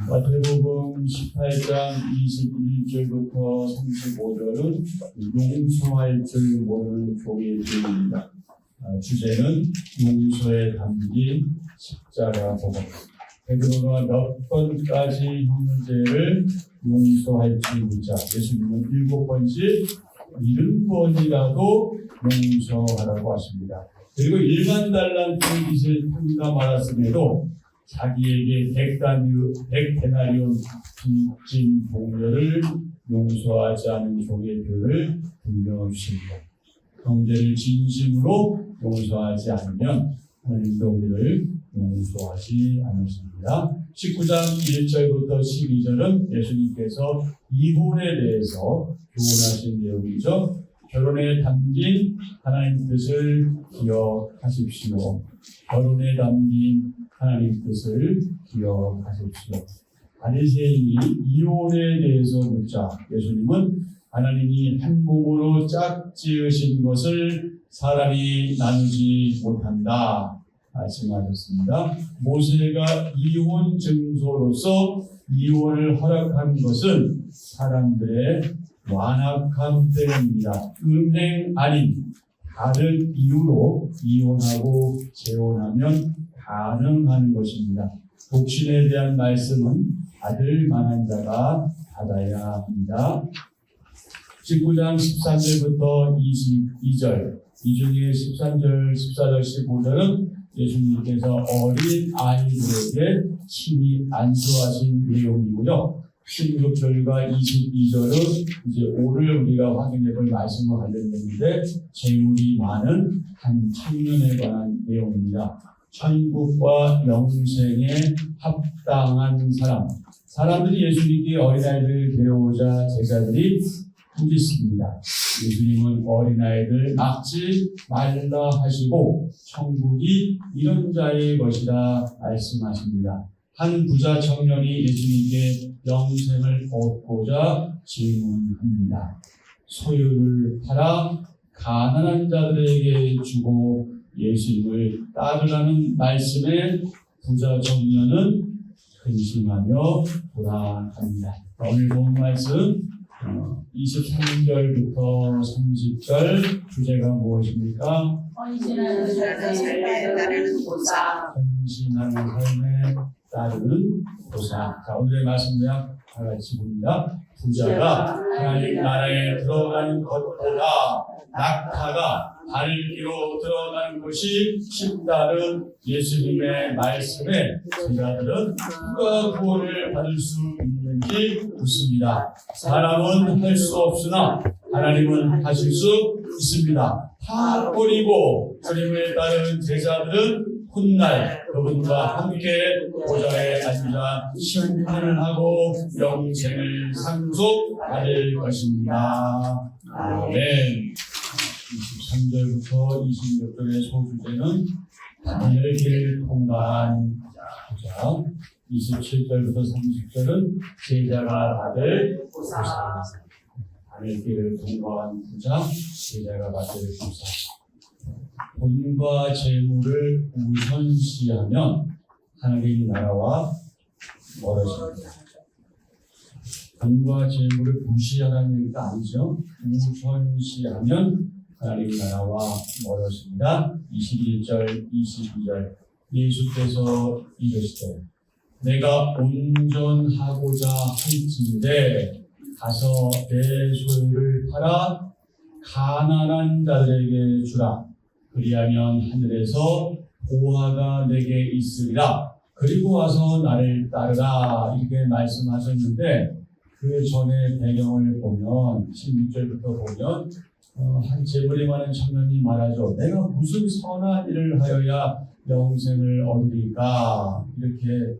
마태복음 18장 21절부터 35절은 용서할 줄 모르는 종의 죄입니다. 주제는 용서에 담긴 십자가 복음. 베드로가 몇 번까지 형제를 용서할지 묻자 예수님은 7번씩 70번이라도 용서하라고 하십니다. 그리고 1만 달란트 빚을 탕가 말았음에도 자기에게 100데나리온 빚진 동료를 용서하지 않은 종의 표를 분명히 주십니다. 형제를 진심으로 용서하지 않으면 하나님도 우리를 용서하지 않으십니다. 19장 1절부터 12절은 예수님께서 이혼에 대해서 교훈하신 내용이죠. 결혼에 담긴 하나님 뜻을 기억하십시오. 결혼에 담긴 하나님 뜻을 기억하십시오. 바리새인이 이혼에 대해서 묻자 예수님은 하나님이 한 몸으로 짝지으신 것을 사람이 나누지 못한다 말씀하셨습니다. 모세가 이혼 증서로서 이혼을 허락한 것은 사람들의 완악함 때문입니다. 음행 아닌 다른 이유로 이혼하고 재혼하면 가능한 것입니다. 독신에 대한 말씀은 받을 만한 자가 받아야 합니다. 19장 13절부터 22절, 이 중에 13절, 14절, 15절은 예수님께서 어린 아이들에게 친히 안수하신 내용이고요. 16절과 22절은 이제 오늘 우리가 확인해 볼 말씀과 관련되는데 재물이 많은 한 청년에 관한 내용입니다. 천국과 영생에 합당한 사람들이 예수님께 어린아이들을 데려오자 제자들이 부딪습니다. 예수님은 어린아이들 막지 말라 하시고 천국이 이런 자의 것이라 말씀하십니다. 한 부자 청년이 예수님께 영생을 얻고자 질문합니다. 소유를 팔아 가난한 자들에게 주고 예수님을 따르라는 말씀에 부자 청년은 근심하며 돌아갑니다. 오늘 본 말씀 23절부터 30절 주제가 무엇입니까? 헌신하는 삶에 따르는 보상. 헌신하는 삶에 따르는 보상. 자, 오늘의 말씀 요약 다 같이 봅니다. 부자가 하나님 나라에 들어가는 것보다 낙타가 바늘기로 들어가는 것이 쉽다는 예수님의 말씀에 제자들은 누가 구원을 받을 수 있는지 묻습니다. 사람은 할 수 없으나 하나님은 하실 수 있습니다. 다 버리고 주님을 따르는 제자들은 훗날 그분과 함께 보좌에 앉아 심판을 하고 영생을 상속받을 것입니다. 아멘. 23절부터 26절의 소주제는 하늘의 길을 통과한 부자, 27절부터 30절은 제자가 받을 보상. 하늘의 길을 통과한 부자, 제자가 받을 보상. 돈과 재물을 우선시하면 하나님 나라와 멀어집니다. 돈과 재물을 무시하라는 얘기가 아니죠. 우선시하면 하나님 나라와 멀어집니다. 21절, 22절 예수께서 이르시되 내가 온전하고자 할진대 가서 내 소유를 팔아 가난한 자들에게 주라. 그리하면 하늘에서 보화가 내게 있으리라. 그리고 와서 나를 따르라. 이렇게 말씀하셨는데 그 전에 배경을 보면 16절부터 보면 한 재물이 많은 청년이 말하죠. 내가 무슨 선한 일을 하여야 영생을 얻으리까? 이렇게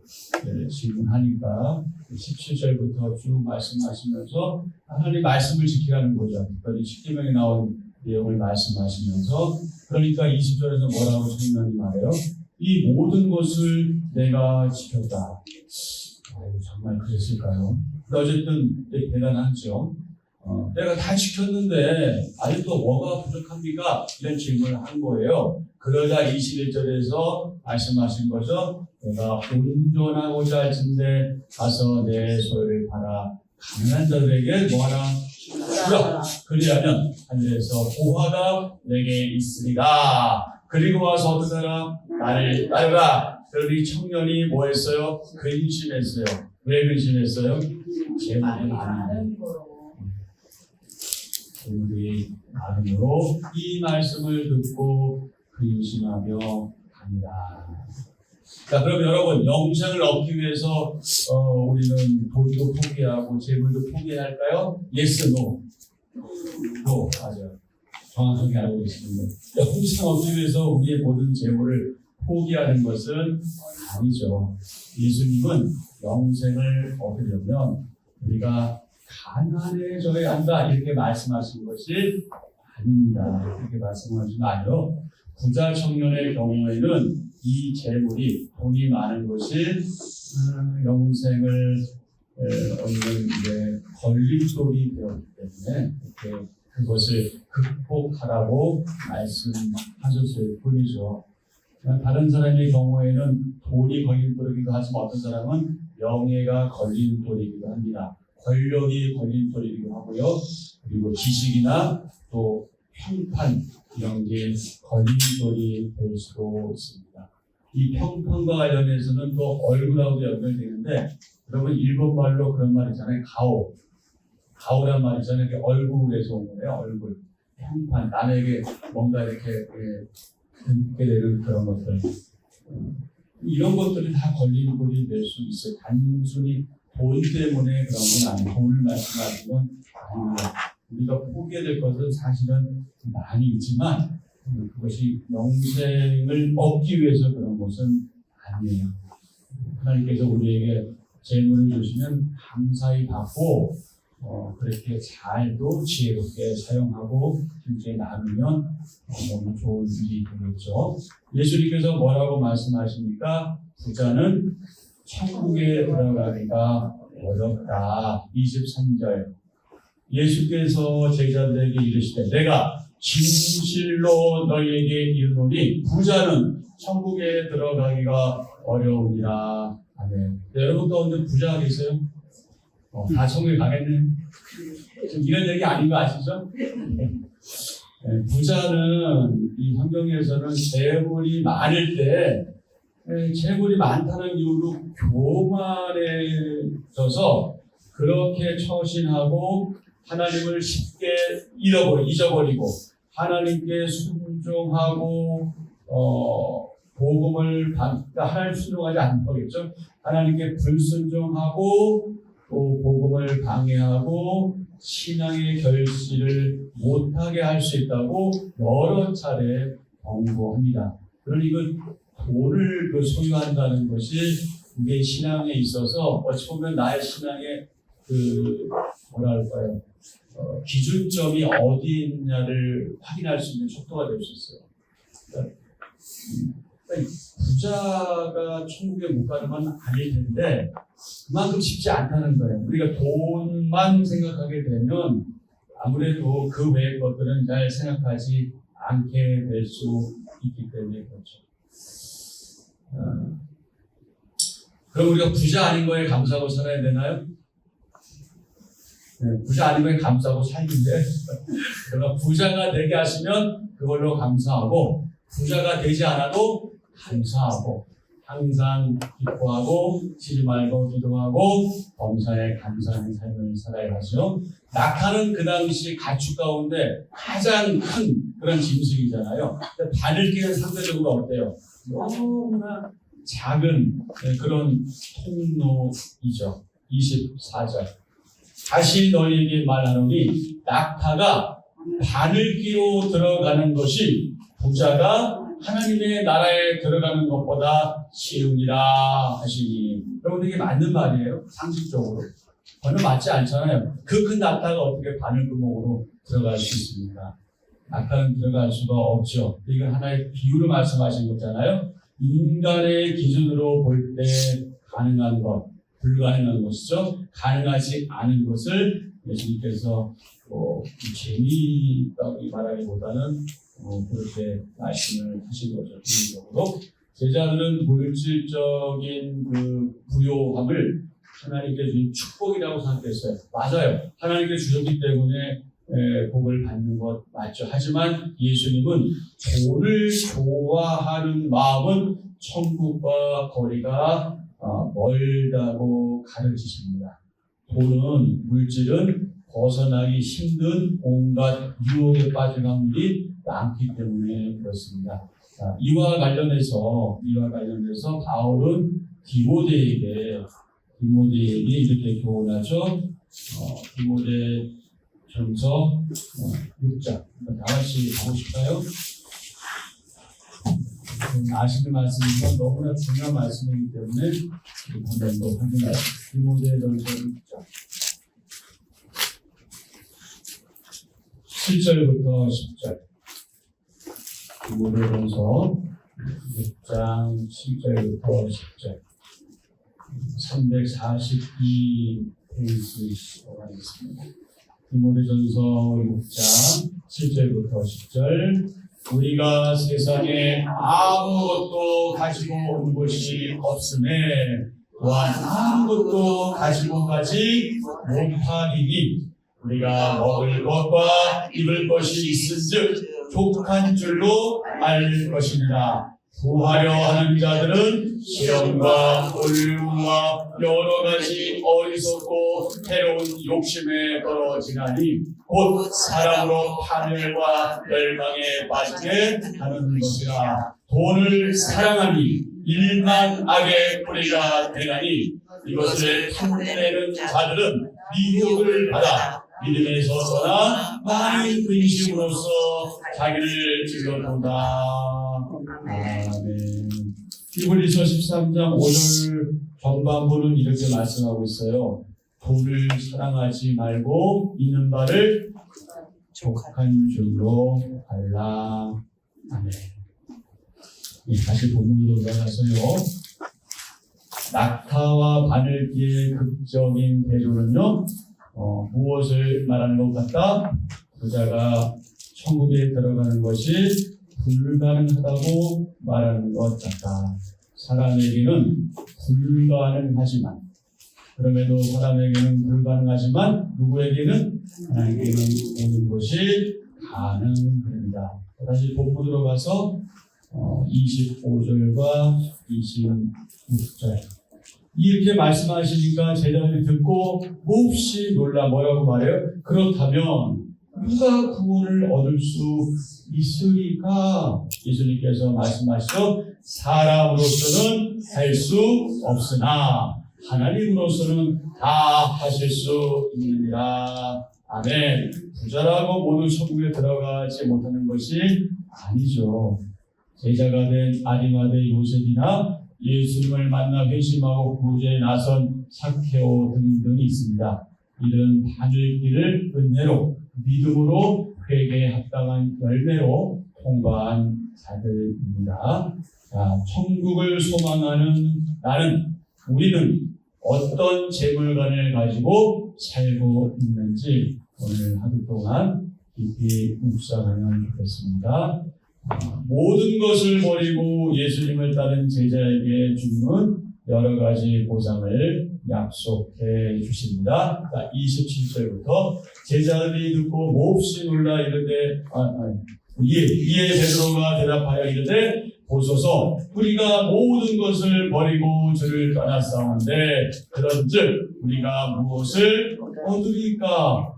질문하니까 17절부터 쭉 말씀하시면서 하나님 말씀을 지키라는 거죠. 특별히 10계명에 나온 내용을 말씀하시면서 그러니까 20절에서 뭐라고 청년이 말해요? 이 모든 것을 내가 지켰다. 정말 그랬을까요? 어쨌든 대단하죠. 내가 다 지켰는데 아직도 뭐가 부족합니까? 이런 질문을 한 거예요. 그러자 21절에서 말씀하신 거죠. 내가 온전하고자 할 텐데 가서 내 소유를 팔아 가난한 자들에게 뭐하라 주라. 그리하면 하늘에서 보화가 내게 있으리라. 그리고 와서 어떤 사람 나를 따르라. 그러니 청년이 뭐 했어요? 근심했어요. 왜 근심했어요? 재물이 많은 우리 마음으로 이 말씀을 듣고 근심하며 갑니다. 자, 그럼 여러분 영생을 얻기 위해서 우리는 돈도 포기하고 재물도 포기해야 할까요? Yes, no. No, 맞아요. 정확하게 알고 계시는데 영생 얻기 위해서 우리의 모든 재물을 포기하는 것은 아니죠. 예수님은 영생을 얻으려면 우리가 가난해져야 한다 이렇게 말씀하신 것이 아닙니다. 이렇게 말씀하신 거 아니요. 부자 청년의 경우에는 이 재물이 돈이 많은 것이 영생을 얻는 데 걸림돌이 되었기 때문에 이렇게 그것을 극복하라고 말씀하셨을 뿐이죠. 다른 사람의 경우에는 돈이 걸림돌이기도 하지만 어떤 사람은 명예가 걸림돌이기도 합니다. 권력이 걸림돌이기도 하고요. 그리고 지식이나 또 평판 이런 게 걸림돌이 될 수도 있습니다. 이 평판과 관련해서는 또 얼굴하고도 연결되는데 여러분 일본말로 그런 말 있잖아요. 가오란 말 있잖아요. 이게 얼굴에서 온 거예요. 얼굴. 평판. 남에게 뭔가 이렇게 듣게 되는 그런 것들. 이런 것들이 다 걸림돌이 될 수 있어요. 단순히 돈 때문에 그런 건 아니에요. 돈을 말씀하시는 건 아닙니다. 우리가 포기해야 될 것은 사실은 많이 있지만 그것이 영생을 얻기 위해서 그런 것은 아니에요. 하나님께서 우리에게 재물을 주시면 감사히 받고 그렇게 잘도 지혜롭게 사용하고 함께 나누면 너무 좋은 일이 되겠죠. 예수님께서 뭐라고 말씀하십니까? 부자는 천국에 들어가기가 어렵다. 23절. 예수께서 제자들에게 이르시되 내가 진실로 너희에게 이르노니 부자는 천국에 들어가기가 어려우니라. 아멘. 네, 여러분 가운데 부자가 계세요? 다 천국에 가겠네. 지금 이런 얘기 아닌 거 아시죠? 네, 부자는 이 성경에서는 재물이 많을 때 재물이 많다는 이유로 교만해져서 그렇게 처신하고 하나님을 쉽게 잊어버리고 하나님께 순종하고 복음을 하나님 순종하지 않는 거겠죠. 하나님께 불순종하고 또 복음을 방해하고 신앙의 결실을 못하게 할 수 있다고 여러 차례 경고합니다. 그러니 돈을 소유한다는 것이 우리의 신앙에 있어서 어찌 보면 나의 신앙의 뭐랄까요 기준점이 어디 있냐를 확인할 수 있는 척도가 될 수 있어요. 그러니까 부자가 천국에 못 가는 건 아닐 텐데 그만큼 쉽지 않다는 거예요. 우리가 돈만 생각하게 되면 아무래도 그 외의 것들은 잘 생각하지 않게 될 수 있기 때문에 그렇죠. 그럼 우리가 부자 아닌 거에 감사하고 살아야 되나요? 네, 부자 아닌 거에 감사하고 살는데 그러나 부자가 되게 하시면 그걸로 감사하고 부자가 되지 않아도 감사하고 항상 기뻐하고 쉬지 말고 기도하고 범사에 감사하는 삶을 살아야 하죠. 낙타는 그 당시 가축 가운데 가장 큰 그런 짐승이잖아요. 바늘개는 상대적으로 어때요? 너무나 작은 그런 통로이죠. 24절. 다시 너희에게 말하노니 낙타가 바늘기로 들어가는 것이 부자가 하나님의 나라에 들어가는 것보다 쉬우니라 하시니. 여러분 이게 맞는 말이에요. 상식적으로. 전혀 맞지 않잖아요. 그 큰 낙타가 어떻게 바늘구멍으로 들어갈 수 있습니까? 낙타는 들어갈 수가 없죠. 이건 하나의 비유로 말씀하신 거잖아요. 인간의 기준으로 볼 때 가능한 것, 불가능한 것이죠. 가능하지 않은 것을 예수님께서 재미있다고 말하기보다는 그렇게 말씀을 하시고 개인적으로 제자들은 물질적인 그 부요함을 하나님께 주신 축복이라고 생각했어요. 맞아요. 하나님께 주셨기 때문에 복을 받는 것 맞죠. 하지만 예수님은 돈을 좋아하는 마음은 천국과 거리가 멀다고 가르치십니다. 돈은, 물질은 벗어나기 힘든 온갖 유혹에 빠진 확률이 많기 때문에 그렇습니다. 자, 이와 관련해서 바울은 디모데에게 이렇게 교훈하죠. 디모데전서 6장. 다 같이 가보실까요? 아시는 말씀이지만 너무나 중요한 말씀이기 때문에 한 번 더 확인하죠. 디모데전서 6장 7절부터 10절. 디모데전서 6장 7절부터 10절. 342 페이지로 하겠습니다. 디모데전서 6장 7절부터 10절. 우리가 세상에 아무것도 가지고 온 것이 없음에 또한 아무것도 가지고 가지 못하리니 우리가 먹을 것과 입을 것이 있은즉 족한 줄로 알 것이니라. 구하려 하는 자들은 시험과 어려움과 여러 가지 어리석고 해로운 욕심에 떨어지나니 곧 사랑으로 파멸과 멸망에 빠지게 하는 것이라. 돈을 사랑하니 일만 악의 뿌리가 되나니 이것을 탐내는 자들은 미혹을 받아 믿음에서 떠나 많은 근심으로써 자기를 찔러본다. 아멘. 히브리서 13장 5절 전반부는 이렇게 말씀하고 있어요. 돈을 사랑하지 말고 있는 바를 족한 줄로 알라. 아멘. 다시 본문으로 돌아가서요. 낙타와 바늘기의 극적인 대조는요. 무엇을 말하는 것 같다? 부자가 천국에 들어가는 것이 불가능하다고 말하는 것 같다. 사람에게는 불가능하지만, 그럼에도 사람에게는 불가능하지만 누구에게는? 하나님께는 모든 것이 가능합니다. 다시 본문으로 가서 25절과 26절 이렇게 말씀하시니까 제자들이 듣고 몹시 놀라 뭐라고 말해요? 그렇다면 누가 구원을 얻을 수 있으리까? 예수님께서 말씀하시죠. 사람으로서는 할 수 없으나 하나님으로서는 다 하실 수 있느니라. 아멘. 부자라고 모두 천국에 들어가지 못하는 것이 아니죠. 제자가 된 아리마대 요셉이나 예수님을 만나 회심하고 구제에 나선 삭개오 등등이 있습니다. 이런 바늘길을 은혜로 믿음으로 회개에 합당한 열매로 통과한 자들입니다. 자, 천국을 소망하는 우리는 어떤 재물관을 가지고 살고 있는지 오늘 하루 동안 깊이 묵상하면 좋겠습니다. 모든 것을 버리고 예수님을 따른 제자에게 주님은 여러 가지 보상을 약속해 주십니다. 27절부터 제자들이 듣고 몹시 놀라 이르되 이에 베드로가 대답하여 이르되 보소서 우리가 모든 것을 버리고 주를 떠났사온데 그런즉 우리가 무엇을 얻으리까?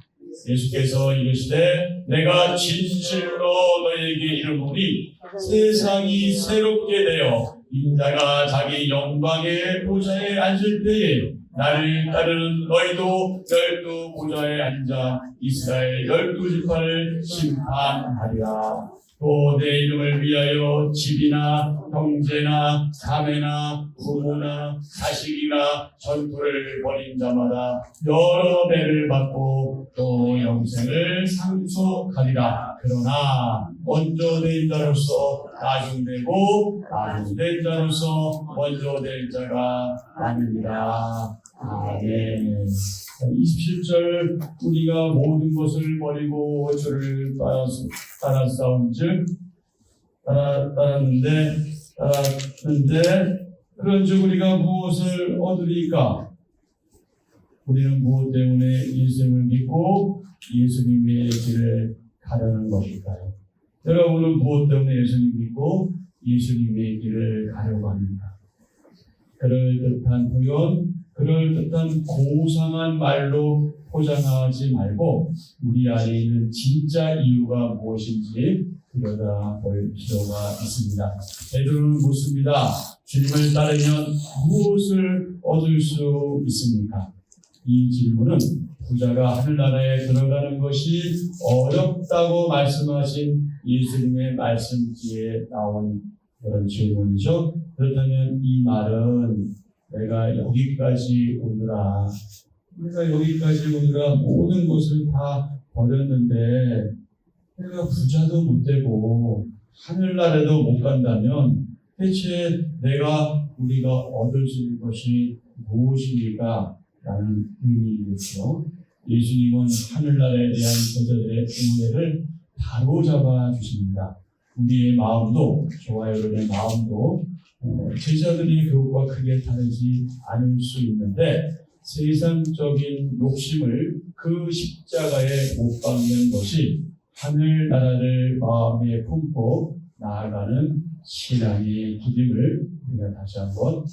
예수께서 이르시되 내가 진실로 너에게 이르노니 세상이 새롭게 되어 인자가 자기 영광의 보좌에 앉을 때에 나를 따르는 너희도 12 보좌에 앉아 이스라엘 12지파를 심판하리라. 또 내 이름을 위하여 집이나 형제나 자매나 부모나 자식이나 전토를 벌인 자마다 여러 배를 받고 또 영생을 상속하리라. 그러나 먼저 된 자로서 나중되고 나중된 자로서 먼저 된 자가 아닙니다. 아멘. 27절 우리가 모든 것을 버리고 주를 따랐는데 그런즉 우리가 무엇을 얻으리까? 우리는 무엇 때문에 예수님을 믿고 예수님의 길을 가려는 것일까요? 여러분은 무엇 때문에 예수님 믿고 예수님의 길을 가려고 합니까? 그럴듯한 표현, 그럴듯한 고상한 말로 포장하지 말고 우리 안에 있는 진짜 이유가 무엇인지 들여다볼 필요가 있습니다. 베드로는 묻습니다. 주님을 따르면 무엇을 얻을 수 있습니까? 이 질문은 부자가 하늘나라에 들어가는 것이 어렵다고 말씀하신 예수님의 말씀지에 나온 그런 질문이죠. 그렇다면 이 말은 내가 여기까지 오느라 모든 것을 다 버렸는데 내가 부자도 못 되고 하늘나라에도 못 간다면 대체 우리가 얻을 수 있는 것이 무엇입니까? 라는 의미이겠죠. 예수님은 하늘나라에 대한 제자들의 의뢰를 바로잡아 주십니다. 우리의 마음도, 저와 여러분의 마음도 제자들이 그것과 크게 다르지 않을 수 있는데 세상적인 욕심을 그 십자가에 못 박는 것이 하늘나라를 마음에 품고 나아가는 신앙의 길임을 우리가 다시 한번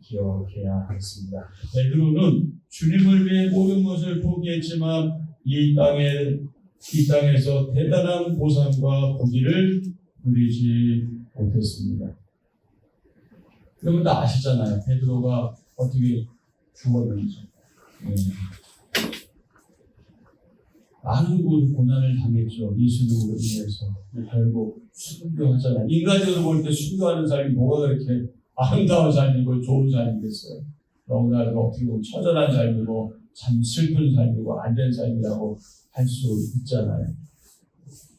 기억해야 하겠습니다. 베드로는 주님을 위해 모든 것을 포기했지만 이 땅에서 대단한 보상과 복위를 누리지 못했습니다. 여러분 다 아시잖아요. 베드로가 어떻게 죽었는지. 많은 고난을 당했죠. 예수님으로 인해서. 결국 순교하잖아요. 인간적으로 볼 때 순교하는 삶이 뭐가 그렇게 아름다운 삶이고 좋은 삶이겠어요. 너무나 어떻게 보면 처절한 삶이고 참 슬픈 삶이고 안 된 삶이라고 할 수 있잖아요.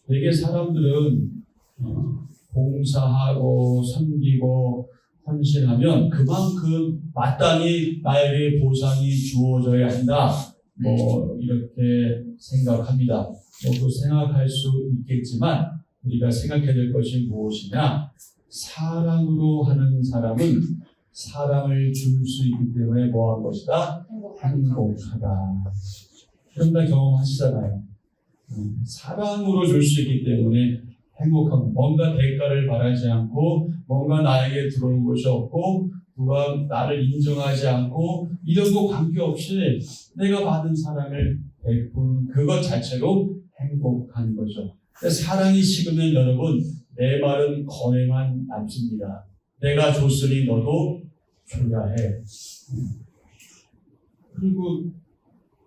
되게 사람들은 봉사하고 섬기고 헌신하면 그만큼 마땅히 나에게 보상이 주어져야 한다. 이렇게 생각합니다. 그 생각할 수 있겠지만 우리가 생각해야 될 것이 무엇이냐? 사랑으로 하는 사람은 사랑을 줄 수 있기 때문에 뭐한 것이다? 행복하다. 그럼 다 경험하시잖아요. 사랑으로 줄 수 있기 때문에 행복하고 뭔가 대가를 바라지 않고 뭔가 나에게 들어오는 것이 없고 누가 나를 인정하지 않고 이런 거 관계없이 내가 받은 사랑을 베푼 그것 자체로 행복한 거죠. 사랑이 식으면 여러분 내 말은 거래만 남습니다. 내가 줬으니 너도 줘야 해. 그리고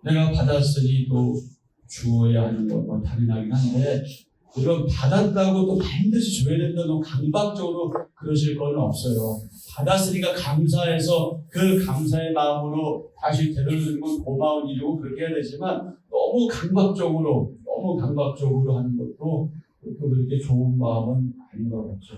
내가 받았으니 또 주어야 하는 것과 당연하긴 한데 이건 받았다고 또 반드시 줘야 된다고 강박적으로 그러실 건 없어요. 받았으니까 감사해서 그 감사의 마음으로 다시 되돌려주는 건 고마운 일이고 그렇게 해야 되지만 너무 강박적으로 하는 것도 그렇게 좋은 마음은 아닌 것 같죠.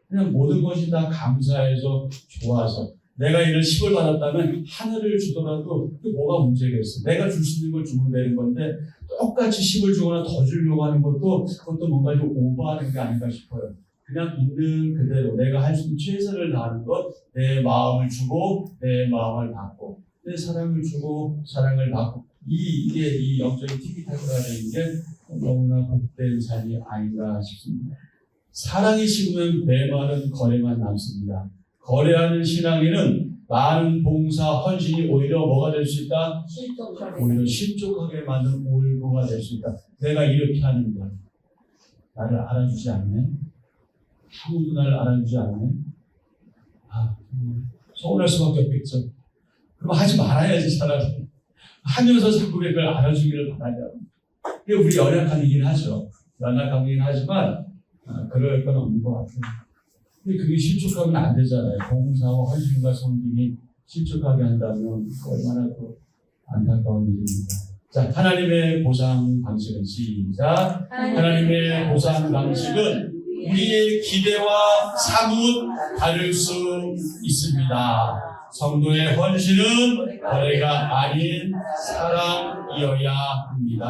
그냥 모든 것이 다 감사해서 좋아서 내가 이런 10을 받았다면 하늘을 주더라도 그 뭐가 문제겠어. 내가 줄 수 있는 걸 주면 되는 건데 똑같이 10을 주거나 더 주려고 하는 그것도 뭔가 좀 오버하는 게 아닌가 싶어요. 그냥 있는 그대로 내가 할 수 있는 최선을 다하는 것, 내 마음을 주고 내 마음을 받고 내 사랑을 주고 사랑을 받고 이게 이 영적인 티키타카가 되는 게 너무나 복된 삶이 아닌가 싶습니다. 사랑이 식으면 내 말은 거래만 남습니다. 거래하는 신앙인은 많은 봉사, 헌신이 오히려 뭐가 될 수 있다? 오히려 실족하게 만든 올고가 될 수 있다. 내가 이렇게 하는데 나를 알아주지 않네? 아무도 나를 알아주지 않네? 서운할 수밖에 없겠죠. 그럼 하지 말아야지 차라리. 하면서 자꾸 그걸 알아주기를 바라냐. 그게 우리 연약한 일이긴 하죠. 연약한 일이긴 하지만 그럴 건 없는 것 같아요. 근데 그게 실족하면 안 되잖아요. 봉사와 헌신과 섬김이 실족하게 한다면 얼마나 또 안타까운 일입니다. 자, 하나님의 보상 방식은 시작. 하나님의 보상 방식은 우리의 기대와 사뭇 다를 수 있습니다. 성도의 헌신은 거래가 아닌 사랑이어야 합니다.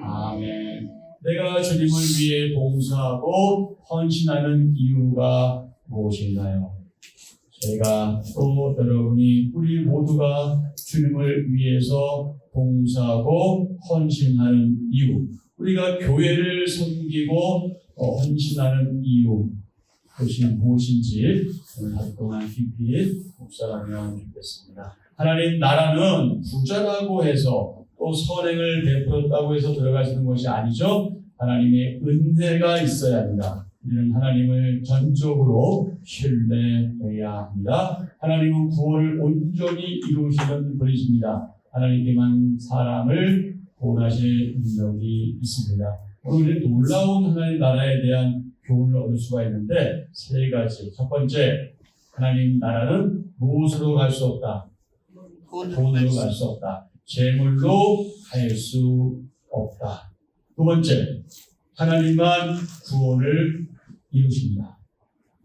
아멘. 내가 주님을 위해 봉사하고 헌신하는 이유가 무엇인가요? 제가 또 여러분이 우리 모두가 주님을 위해서 봉사하고 헌신하는 이유, 우리가 교회를 섬기고 헌신하는 이유, 그것이 무엇인지 오늘 하루 동안 깊이 묵상하면 좋겠습니다. 하나님 나라는 부자라고 해서 또 선행을 베풀었다고 해서 들어가시는 것이 아니죠. 하나님의 은혜가 있어야 합니다. 우리는 하나님을 전적으로 신뢰해야 합니다. 하나님은 구원을 온전히 이루시는 분이십니다. 하나님께만 사람을 구원하실 능력이 있습니다. 오늘 놀라운 하나님 나라에 대한 교훈을 얻을 수가 있는데 세 가지. 첫 번째, 하나님 나라는 무엇으로 갈 수 없다? 돈으로 갈 수 없다. 재물로 갈 수 없다. 두 번째, 하나님만 구원을 이루십니다.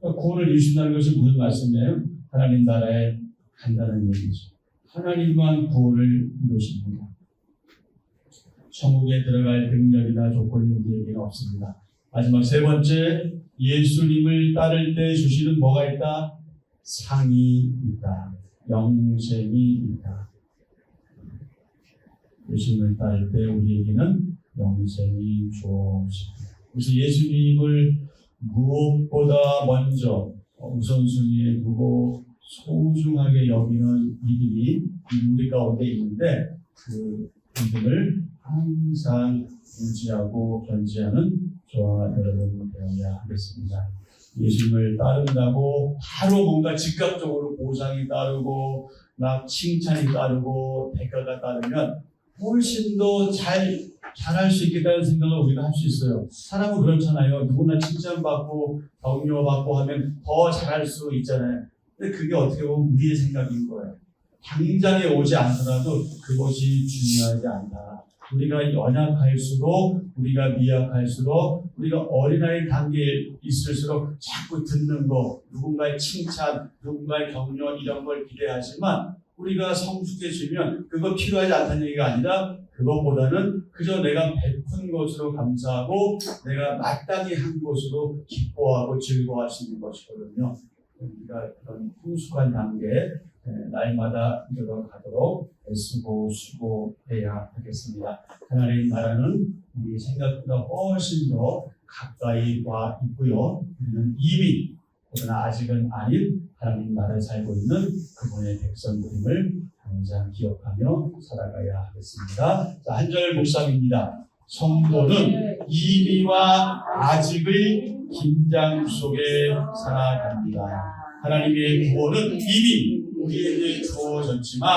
구원을 이루신다는 것이 무슨 말씀이에요? 하나님 나라에 간다는 얘기죠. 하나님만 구원을 이루십니다. 천국에 들어갈 능력이나 조건이 우리에게는 없습니다. 마지막 세 번째, 예수님을 따를 때 주시는 뭐가 있다? 상이 있다. 영생이 있다. 예수님을 따를 때 우리에게는 영생이 주어집니다. 그래서 예수님을 무엇보다 먼저 우선순위에 두고 소중하게 여기는 이들이 우리 가운데 있는데 그 믿음을 항상 유지하고 견지하는 저와 여러분 되어야 하겠습니다. 예수님을 따른다고 바로 뭔가 즉각적으로 보상이 따르고 막 칭찬이 따르고 대가가 따르면 훨씬 더 잘할 수 있겠다는 생각을 우리가 할 수 있어요. 사람은 그렇잖아요. 누구나 칭찬받고 격려받고 하면 더 잘할 수 있잖아요. 근데 그게 어떻게 보면 우리의 생각인 거예요. 당장에 오지 않더라도 그것이 중요하지 않다. 우리가 연약할수록, 우리가 미약할수록, 우리가 어린아이 단계에 있을수록 자꾸 듣는 거, 누군가의 칭찬, 누군가의 격려 이런 걸 기대하지만 우리가 성숙해지면 그거 필요하지 않다는 얘기가 아니라 그것보다는 그저 내가 베푼 것으로 감사하고 내가 마땅히 한 것으로 기뻐하고 즐거워할 수 있는 것이거든요. 우리가 그런 성숙한 단계에 날마다 들어가도록 애쓰고 수고해야 하겠습니다. 하나님 나라는 우리 생각보다 훨씬 더 가까이 와 있고요. 우리는 이미 그러나 아직은 아닌 하나님 나라에 살고 있는 그분의 백성들임을 항상 기억하며 살아가야 하겠습니다. 자, 한 절 묵상입니다. 성도는 이미와 아직의 긴장 속에 살아갑니다. 하나님의 구원은 이미 우리에게 주어졌지만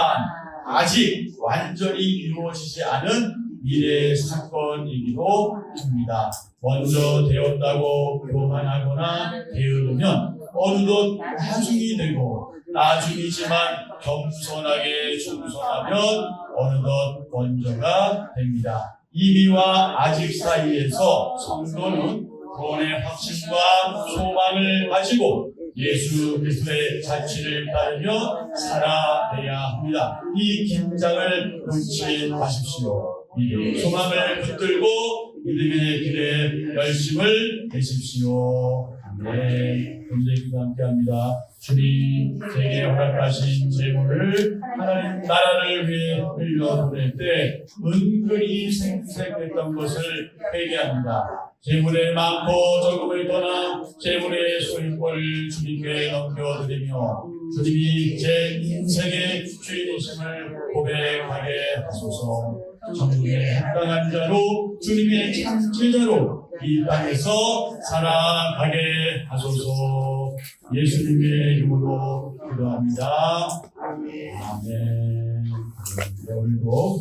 아직 완전히 이루어지지 않은 미래의 사건이기도 합니다. 먼저 되었다고 교만하거나 게으르면 어느덧 나중이 되고 나중이지만 겸손하게 충성하면 어느덧 먼저가 됩니다. 이미와 아직 사이에서 성도는 구원의 확신과 소망을 가지고 예수 그리스도의 자취를 따르며 살아내야 합니다. 이 긴장을 놓지 마십시오. 이 소망을 붙들고 믿음의 길에 열심을 내십시오. 아멘. 오늘 기도 함께합니다. 주님, 제게 허락하신 재물을 하나님 나라를 위해 흘려보낼 때 은근히 생색했던 것을 회개합니다. 재물의 많고 적음을 떠나 재물의 소유권을 주님께 넘겨드리며 주님이 제 인생의 주인이심을 고백하게 하소서. 천국에 합당한 자로 주님의 참 제자로 이 땅에서 살아가게 하소서. 예수님의 이름으로 기도합니다. 아멘. 오늘도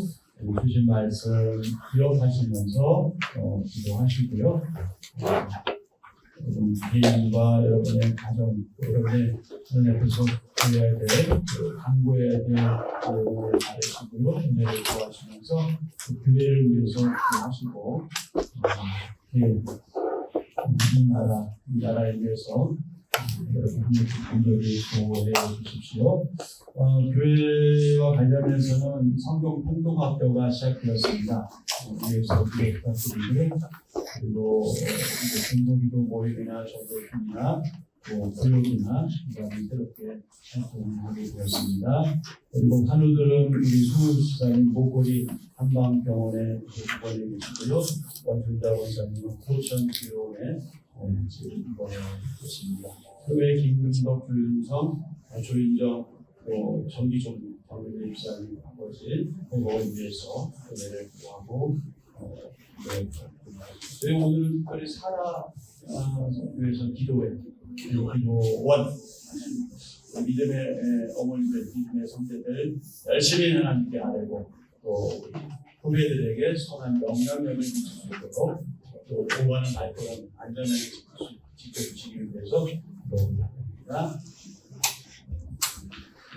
주신 말씀 기억하시면서 기도하시고요. 개인과 여러분의 가정, 여러분의 하나님 앞에서 드려야 될 강구해야 될 내용을 가르치고요, 은혜를 구하시면서 그 교회를 위해서 기도하시고 이 나라에 위해서 여러분 간절히 구호해 주십시오. 교회와 관련해서는 성경 공동학교가 시작되었습니다. 위에서 기도 부탁드리고, 그리고 중고기도 모임이나 전도팀이나 또 교육이나 그다음에 새롭게 활동하게 되었습니다. 그리고 한우들은 우리 수시장님 목걸이 한방병원에 입원해 계시고요. 원준자 원장님은 포천의료원에 지금 입원해 계십니다. 그 외에 김금덕, 불윤성, 조인정, 정기종 정민의 입사님 아버지 행복을 위해서 은혜를 구하고 그리고 오늘은 특별히 사라 교회에서 기도원 믿음의 어머니들, 믿음의 성대들 열심히 하나님께 아뢰고 또 후배들에게 선한 영향력을 미칠 수 있도록 또 보호하는 발걸음 안전하게 지켜주시기 위해서 기도합니다.